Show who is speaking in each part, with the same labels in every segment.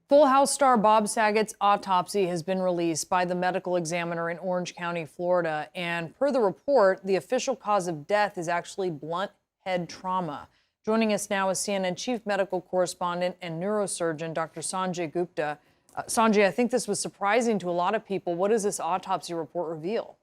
Speaker 1: Full House star Bob Saget's autopsy has been released by the medical examiner in Orange County, Florida. And per the report, the official cause of death is actually blunt head trauma. Joining us now is CNN chief medical correspondent and neurosurgeon, Dr. Sangay Gupta. Sangay, I think this was surprising to a lot of people. What does this autopsy report reveal?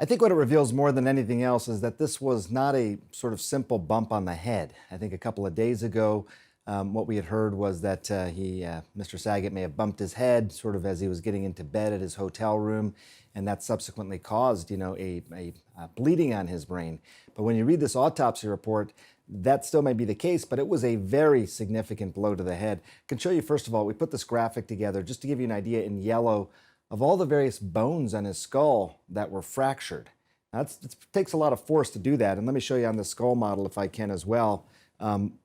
Speaker 2: I think what it reveals more than anything else is that this was not a sort of simple bump on the head. I think a couple of days ago, what we had heard was that Mr. Saget may have bumped his head sort of as he was getting into bed at his hotel room, and that subsequently caused, a bleeding on his brain. But when you read this autopsy report, that still may be the case, but it was a very significant blow to the head. I can show you, first of all, we put this graphic together just to give you an idea in yellow of all the various bones on his skull that were fractured. Now, it takes a lot of force to do that, and let me show you on the skull model if I can as well.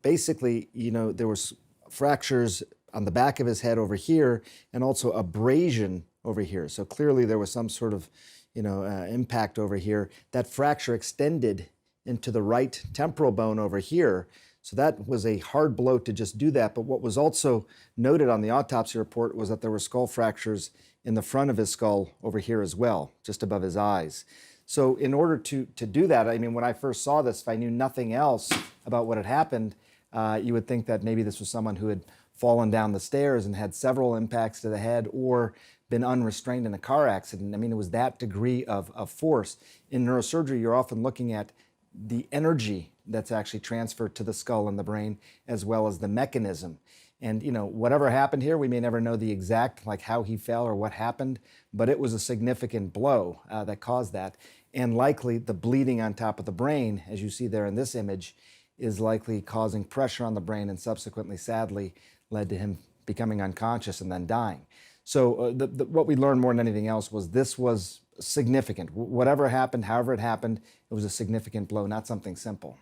Speaker 2: Basically, there was fractures on the back of his head over here and also abrasion over here. So clearly there was some sort of, impact over here. That fracture extended into the right temporal bone over here. So that was a hard blow to just do that. But what was also noted on the autopsy report was that there were skull fractures in the front of his skull over here as well, just above his eyes. So in order to do that, I mean, when I first saw this, if I knew nothing else about what had happened, you would think that maybe this was someone who had fallen down the stairs and had several impacts to the head or been unrestrained in a car accident. I mean, it was that degree of force. In neurosurgery, you're often looking at the energy that's actually transferred to the skull and the brain, as well as the mechanism. And, whatever happened here, we may never know the exact, like how he fell or what happened, but it was a significant blow that caused that. And likely the bleeding on top of the brain, as you see there in this image, is likely causing pressure on the brain and subsequently, sadly, led to him becoming unconscious and then dying. So what we learned more than anything else was this was significant. Whatever happened, however it happened, it was a significant blow, not something simple.